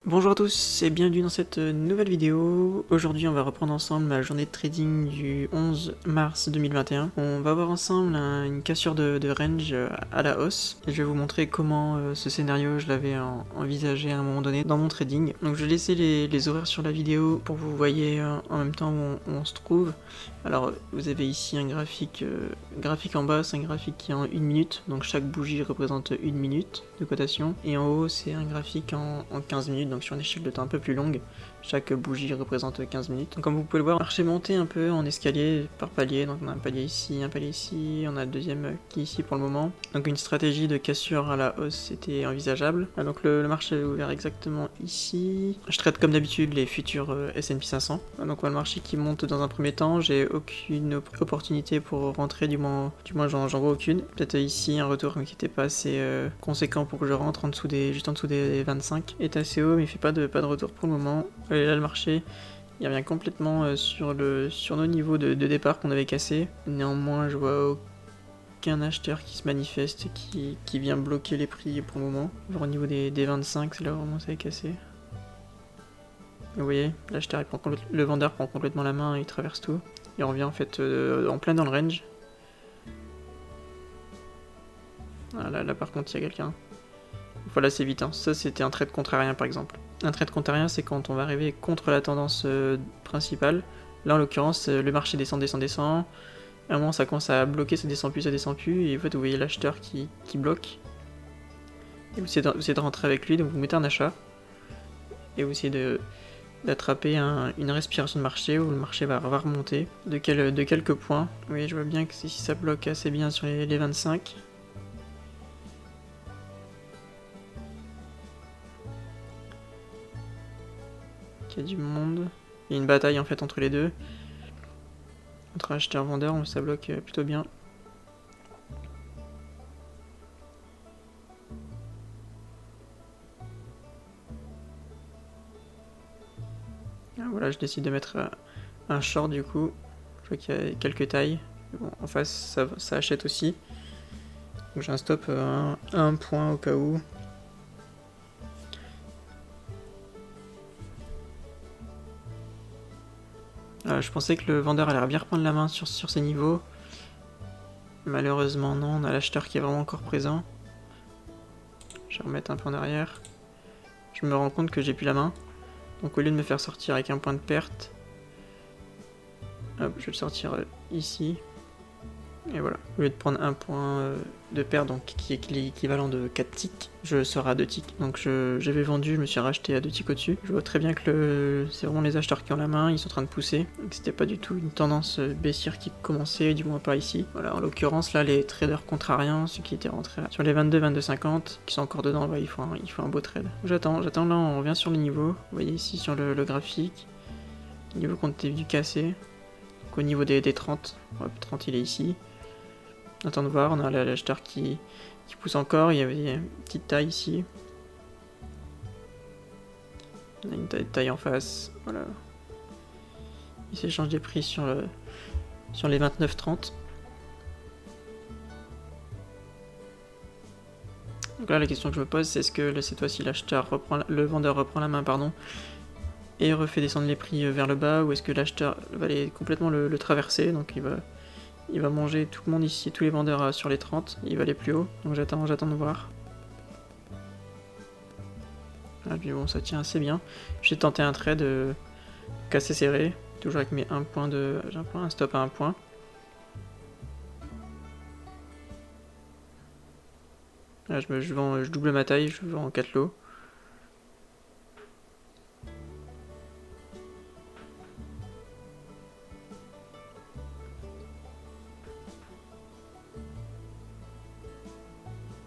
Bonjour à tous et bienvenue dans cette nouvelle vidéo. Aujourd'hui on va reprendre ensemble ma journée de trading du 11 mars 2021. On va voir ensemble une cassure de range à la hausse. Et je vais vous montrer comment ce scénario je l'avais envisagé à un moment donné dans mon trading. Donc je vais laisser les horaires sur la vidéo pour que vous voyez en même temps où on se trouve. Alors vous avez ici un graphique en bas, c'est un graphique qui est en 1 minute. Donc chaque bougie représente 1 minute de cotation. Et en haut c'est un graphique en 15 minutes. Donc sur une échelle de temps un peu plus longue, chaque bougie représente 15 minutes. Donc comme vous pouvez le voir, le marché monté un peu en escalier par palier, donc on a un palier ici, on a le deuxième qui est ici pour le moment. Donc une stratégie de cassure à la hausse c'était envisageable. Donc le marché est ouvert exactement ici. Je traite comme d'habitude les futurs S&P 500. Donc on voit le marché qui monte dans un premier temps, j'ai aucune opportunité pour rentrer, du moins j'en vois aucune. Peut-être ici un retour qui n'était pas assez conséquent pour que je rentre juste en dessous des 25. Est assez haut mais il fait pas de retour pour le moment. Et là le marché il revient complètement sur nos niveaux de départ qu'on avait cassé. Néanmoins je vois aucun acheteur qui se manifeste, qui vient bloquer les prix pour le moment. Voir au niveau des 25, c'est là où vraiment ça est cassé. Vous voyez, l'acheteur le vendeur prend complètement la main, il traverse tout. Et on revient en fait en plein dans le range. Ah, là par contre il y a quelqu'un. Voilà, c'est vite, hein. Ça c'était un trade contrarien par exemple. Un trade contrarien c'est quand on va arriver contre la tendance principale. Là en l'occurrence le marché descend. À un moment ça commence à bloquer, ça descend plus. Et en fait vous voyez l'acheteur qui bloque. Et vous essayez de rentrer avec lui, donc vous mettez un achat. Et vous essayez d'attraper une respiration de marché où le marché va remonter de quelques points. Oui, je vois bien que si ça bloque assez bien sur les 25. Il y a du monde. Il y a une bataille en fait entre les deux. Entre acheteur et vendeur, ça bloque plutôt bien. Ah, voilà, je décide de mettre un short du coup. Je vois qu'il y a quelques tailles. Bon, en face, ça achète aussi. Donc j'ai un stop à un point au cas où. Je pensais que le vendeur allait bien reprendre la main sur ces niveaux. Malheureusement non, on a l'acheteur qui est vraiment encore présent. Je vais remettre un peu en arrière. Je me rends compte que j'ai plus la main. Donc au lieu de me faire sortir avec un point de perte, hop, je vais le sortir ici. Et voilà, au lieu de prendre un point de perte, donc qui est l'équivalent de 4 ticks, je sors à 2 ticks. Donc j'avais vendu, je me suis racheté à 2 ticks au-dessus. Je vois très bien que c'est vraiment les acheteurs qui ont la main, ils sont en train de pousser. Donc c'était pas du tout une tendance baissière qui commençait, du moins pas ici. Voilà, en l'occurrence là les traders contrariens, ceux qui étaient rentrés sur les 22-50, qui sont encore dedans, bah, il faut un beau trade. J'attends, là on revient sur le niveau. Vous voyez ici sur le graphique, le niveau qu'on était venu casser. Donc au niveau des 30, hop, 30 il est ici. On attend de voir, on a l'acheteur qui pousse encore, il y avait une petite taille ici. On a une taille en face, voilà. Il s'échange des prix sur les 29-30. Donc là la question que je me pose c'est est-ce que cette fois-ci le vendeur reprend la main et refait descendre les prix vers le bas, ou est-ce que l'acheteur va aller complètement le traverser, donc il va manger tout le monde ici, tous les vendeurs sur les 30, il va aller plus haut, donc j'attends de voir. Ah, puis bon, ça tient assez bien. J'ai tenté un trade assez serré, toujours avec mes 1 point j'ai un stop à 1 point. Là, je double ma taille, je vends en 4 lots.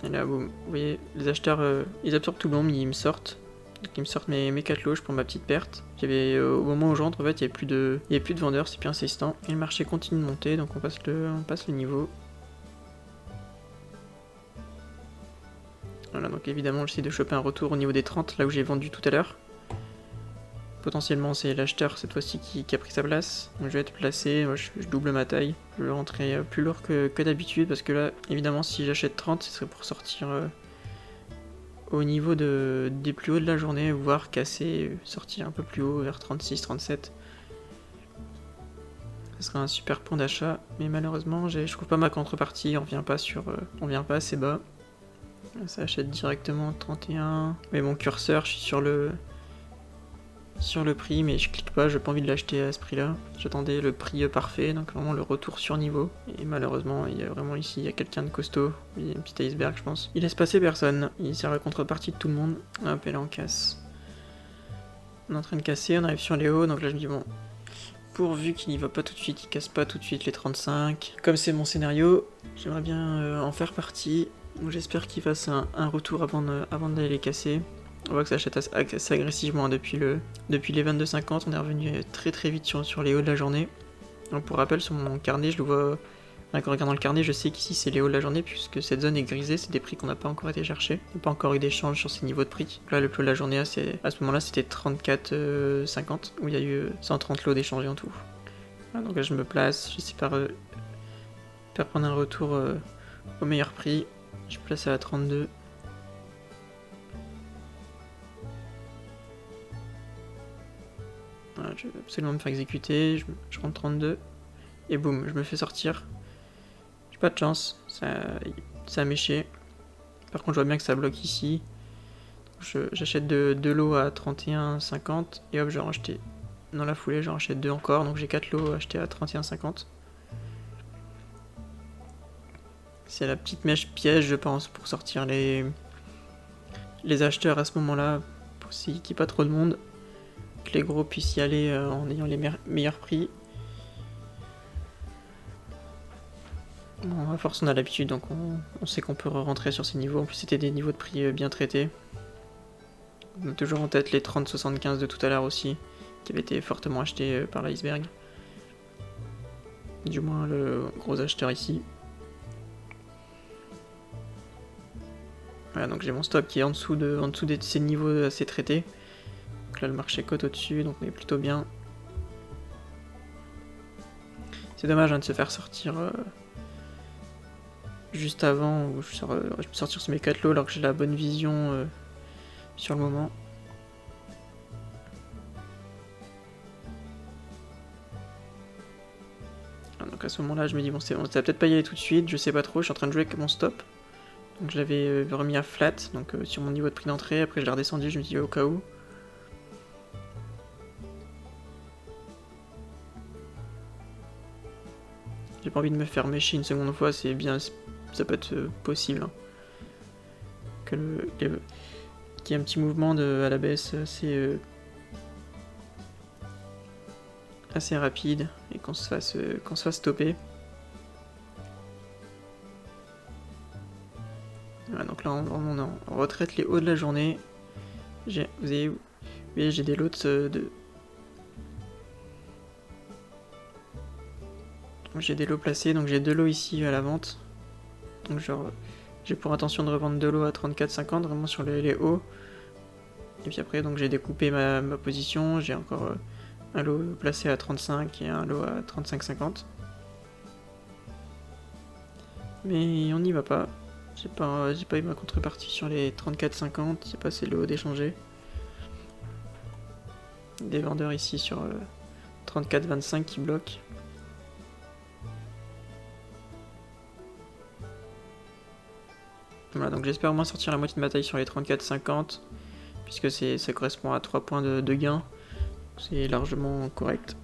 Et là, vous voyez, les acheteurs, ils absorbent tout le long, mais ils me sortent. Donc ils me sortent mes 4 lots, je prends ma petite perte. Au moment où je rentre, en fait, il n'y avait plus de vendeurs, c'est plus insistant. Et le marché continue de monter, donc on passe le niveau. Voilà, donc évidemment, j'essaie de choper un retour au niveau des 30, là où j'ai vendu tout à l'heure. Potentiellement, c'est l'acheteur cette fois-ci qui a pris sa place. Donc je vais être placé, moi, je double ma taille. Je vais rentrer plus lourd que d'habitude, parce que là, évidemment, si j'achète 30, ce serait pour sortir au niveau des plus hauts de la journée, voire casser, sortir un peu plus haut vers 36, 37. Ce serait un super point d'achat, mais malheureusement je trouve pas ma contrepartie, on vient pas assez bas. Ça achète directement 31. Mais mon curseur, je suis sur le prix, mais je clique pas, j'ai pas envie de l'acheter à ce prix-là. J'attendais le prix parfait, donc vraiment le retour sur niveau. Et malheureusement, il y a vraiment ici, il y a quelqu'un de costaud. Il y a un petit iceberg, je pense. Il laisse passer personne. Il sert la contrepartie de tout le monde. Hop, et là on casse. On est en train de casser, on arrive sur les hauts, donc là je me dis bon. Pourvu qu'il n'y va pas tout de suite, il casse pas tout de suite les 35. Comme c'est mon scénario, j'aimerais bien en faire partie. Donc j'espère qu'il fasse un retour avant d'aller les casser. On voit que ça achète assez agressivement depuis les 22,50, on est revenu très très vite sur les hauts de la journée. Donc pour rappel, sur mon carnet, je le vois. En regardant le carnet, je sais qu'ici c'est les hauts de la journée, puisque cette zone est grisée, c'est des prix qu'on n'a pas encore été chercher. On n'a pas encore eu d'échange sur ces niveaux de prix. Donc là, le plus haut de la journée, à ce moment-là, c'était 34,50, où il y a eu 130 lots d'échangés en tout. Voilà, donc là, je me place, j'espère faire prendre un retour au meilleur prix. Je place à 32. Voilà, je vais absolument me faire exécuter, je rentre 32, et boum, je me fais sortir. J'ai pas de chance, ça a méché. Par contre, je vois bien que ça bloque ici. J'achète deux lots à 31,50, et hop, je vais en acheter dans la foulée, j'en rachète 2 encore, donc j'ai 4 lots achetés à 31,50. C'est la petite mèche piège, je pense, pour sortir les acheteurs à ce moment-là, pour qu'il n'y ait pas trop de monde. Que les gros puissent y aller en ayant les meilleurs prix. Bon, à force on a l'habitude, donc on sait qu'on peut rentrer sur ces niveaux. En plus c'était des niveaux de prix bien traités. On a toujours en tête les 30,75 de tout à l'heure aussi, qui avaient été fortement achetés par l'iceberg. Du moins le gros acheteur ici. Voilà, donc j'ai mon stop qui est en dessous de ces niveaux assez traités. Donc là le marché cote au-dessus, donc on est plutôt bien. C'est dommage de se faire sortir juste avant, où je peux sortir sur mes 4 lots alors que j'ai la bonne vision sur le moment. Donc à ce moment-là, je me dis bon, c'est bon, ça va peut-être pas y aller tout de suite, je sais pas trop, je suis en train de jouer avec mon stop. Donc je l'avais remis à flat, donc sur mon niveau de prix d'entrée, après je l'ai redescendu, je me dis au cas où. J'ai pas envie de me faire mécher une seconde fois, c'est bien, ça peut être possible. Hein. Qu'il y ait un petit mouvement à la baisse assez rapide et qu'on se fasse stopper. Voilà, donc là on est en retraite les hauts de la journée. Vous voyez, j'ai des lots j'ai des lots placés, donc j'ai 2 lots ici à la vente. Donc genre, j'ai pour intention de revendre 2 lots à 34,50, vraiment sur les hauts. Et puis après, donc j'ai découpé ma position, j'ai encore un lot placé à 35 et un lot à 35,50. Mais on n'y va pas. J'ai pas eu ma contrepartie sur les 34,50, j'ai pas assez le haut d'échanger. Des vendeurs ici sur 34,25 qui bloquent. Voilà, donc j'espère au moins sortir la moitié de ma taille sur les 34,50, puisque ça correspond à 3 points de gain. C'est largement correct.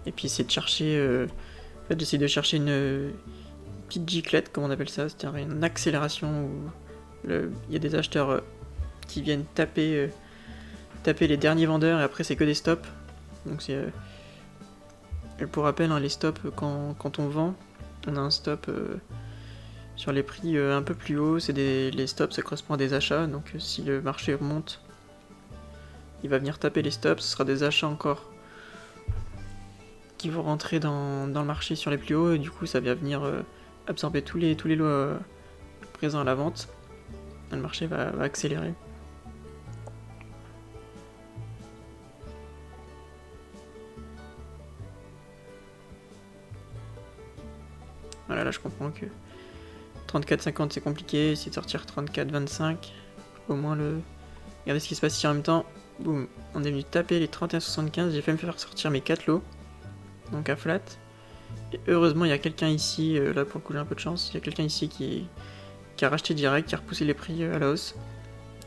Et puis essayer de chercher... en fait, j'essaie de chercher une petite giclette, comme on appelle ça, c'est-à-dire une accélération où il y a des acheteurs qui viennent taper les derniers vendeurs et après c'est que des stops. Donc c'est... pour rappel, hein, les stops, quand on vend, on a un stop sur les prix un peu plus haut, les stops ça correspond à des achats, donc si le marché remonte, il va venir taper les stops, ce sera des achats encore qui vont rentrer dans le marché sur les plus hauts, et du coup ça va venir absorber tous les lots présents à la vente, et le marché va accélérer. Voilà, là je comprends que 34,50 c'est compliqué, essayer de sortir 34,25. Au moins le... Regardez ce qui se passe ici en même temps. Boum, on est venu taper les 31,75, j'ai fait me faire sortir mes 4 lots. Donc à flat. Et heureusement il y a quelqu'un ici, là pour le coup j'ai un peu de chance, il y a quelqu'un ici qui a racheté direct, qui a repoussé les prix à la hausse.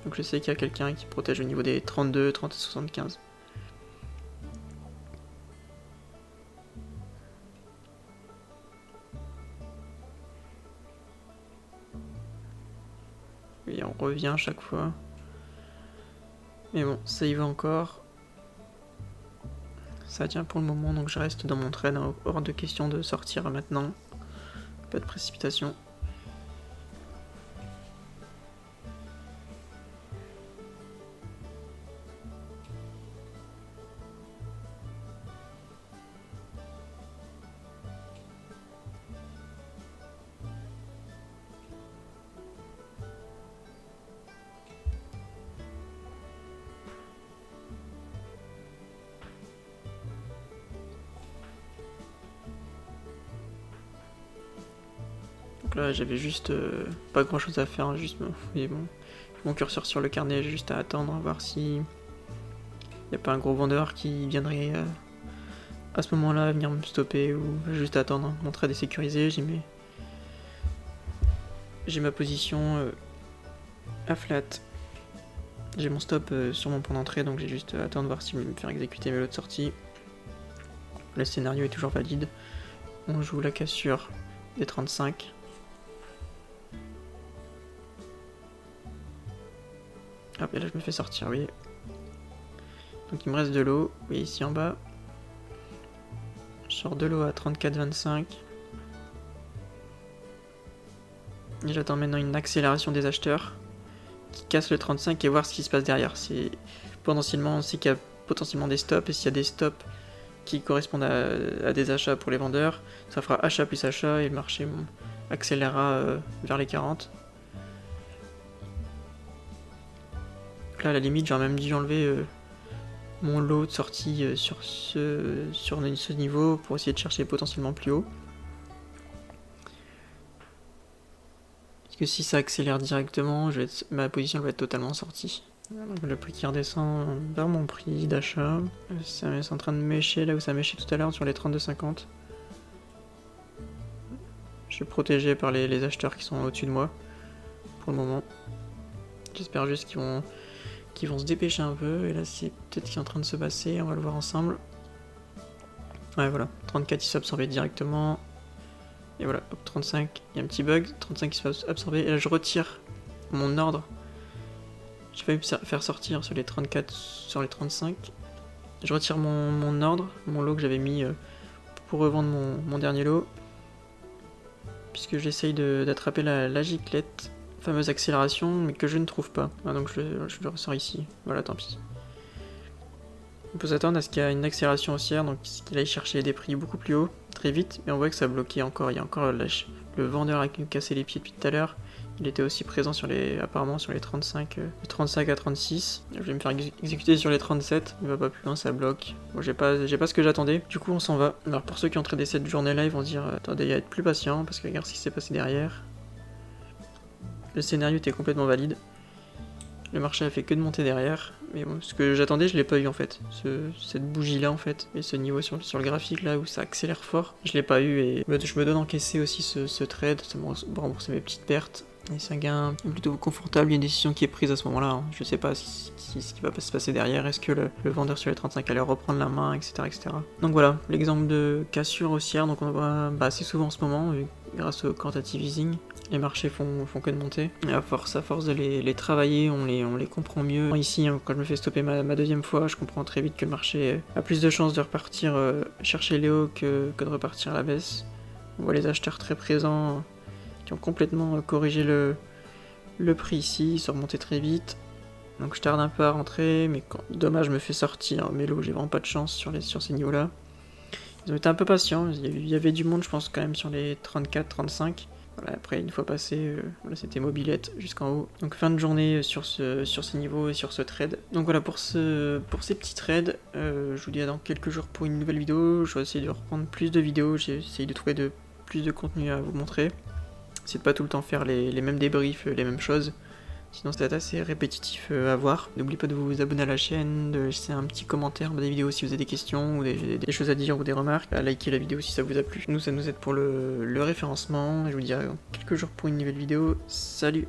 Donc je sais qu'il y a quelqu'un qui protège au niveau des 32, 30 et 75. Et on revient à chaque fois. Mais bon, ça y va encore. Ça tient pour le moment, donc je reste dans mon trade, hein, hors de question de sortir maintenant. Pas de précipitation. Donc là j'avais juste pas grand chose à faire, hein, juste mon curseur sur le carnet, juste à attendre, voir si y a pas un gros vendeur qui viendrait à ce moment-là venir me stopper ou juste attendre. Hein. Mon trade est sécurisé, j'ai ma position à flat. J'ai mon stop sur mon point d'entrée, donc j'ai juste à attendre voir s'il veut me faire exécuter mes lots de sortie. Le scénario est toujours valide. On joue la cassure des 35. Hop, et là je me fais sortir, oui. Donc il me reste de l'eau, oui, ici en bas. Je sors de l'eau à 34,25. Et j'attends maintenant une accélération des acheteurs qui casse le 35 et voir ce qui se passe derrière. C'est potentiellement, on sait qu'il y a potentiellement des stops, et s'il y a des stops qui correspondent à des achats pour les vendeurs, ça fera achat plus achat et le marché accélérera vers les 40. Là, à la limite, j'aurais même dû enlever mon lot de sortie sur ce niveau pour essayer de chercher potentiellement plus haut. Parce que si ça accélère directement, ma position va être totalement sortie. Donc le prix qui redescend vers mon prix d'achat. Ça est en train de mécher là où ça méchait tout à l'heure sur les 32,50. Je suis protégé par les acheteurs qui sont au-dessus de moi pour le moment. J'espère juste qu'ils vont se dépêcher un peu. Et là c'est peut-être ce qui est en train de se passer, on va le voir ensemble. Ouais voilà, 34 il se fait absorber directement. Et voilà, hop, 35, il y a un petit bug, 35 qui se fait absorber. Et là je retire mon ordre. J'ai failli me faire sortir sur les 34, sur les 35. Je retire mon ordre, mon lot que j'avais mis pour revendre mon dernier lot. Puisque j'essaye d'attraper la giclette, fameuse accélération, mais que je ne trouve pas. Ah, donc je le ressors ici. Voilà, tant pis. On peut s'attendre à ce qu'il y ait une accélération haussière, donc qu'il aille chercher des prix beaucoup plus haut, très vite. Mais on voit que ça a bloqué encore. Il y a encore le vendeur qui nous cassait les pieds depuis tout à l'heure. Il était aussi présent apparemment sur les 35, de 35 à 36. Je vais me faire exécuter sur les 37, il va pas plus loin, ça bloque. Bon, j'ai pas ce que j'attendais, du coup on s'en va. Alors pour ceux qui ont tradé cette journée-là, ils vont se dire attendez, à être plus patient, parce que regarde ce qui s'est passé derrière. Le scénario était complètement valide. Le marché a fait que de monter derrière, mais bon, ce que j'attendais, je l'ai pas eu en fait. Cette bougie-là en fait, et ce niveau sur le graphique là où ça accélère fort, je l'ai pas eu et je me donne encaisser aussi ce trade, ça me rembourse mes petites pertes. Et c'est un gain plutôt confortable, il y a une décision qui est prise à ce moment-là. Hein. Je sais pas ce qui va se passer derrière, est-ce que le vendeur sur les 35 allait reprendre la main, etc. etc. Donc voilà, l'exemple de cassure haussière, donc on voit assez souvent en ce moment, grâce au quantitative easing. Les marchés font que de monter. Et à force de les travailler, on les comprend mieux. Ici, hein, quand je me fais stopper ma deuxième fois, je comprends très vite que le marché a plus de chances de repartir chercher les hauts que de repartir à la baisse. On voit les acheteurs très présents qui ont complètement corrigé le prix ici, ils sont remontés très vite. Donc je tarde un peu à rentrer, mais dommage, je me fais sortir. Mais là, j'ai vraiment pas de chance sur ces niveaux-là. Ils ont été un peu patients, il y avait du monde, je pense, quand même sur les 34, 35. Voilà, après, une fois passé, voilà, c'était mobilette jusqu'en haut. Donc fin de journée sur ces niveaux et sur ce trade. Donc voilà, pour ces petits trades, je vous dis dans quelques jours pour une nouvelle vidéo. Je vais essayer de reprendre plus de vidéos, j'ai essayé de trouver plus de contenu à vous montrer. c'est de pas tout le temps faire les mêmes débriefs, les mêmes choses. Sinon c'est assez répétitif à voir. N'oubliez pas de vous abonner à la chaîne, de laisser un petit commentaire des vidéos si vous avez des questions ou des choses à dire ou des remarques. À liker la vidéo si ça vous a plu. Nous ça nous aide pour le référencement. Et je vous dis à quelques jours pour une nouvelle vidéo. Salut!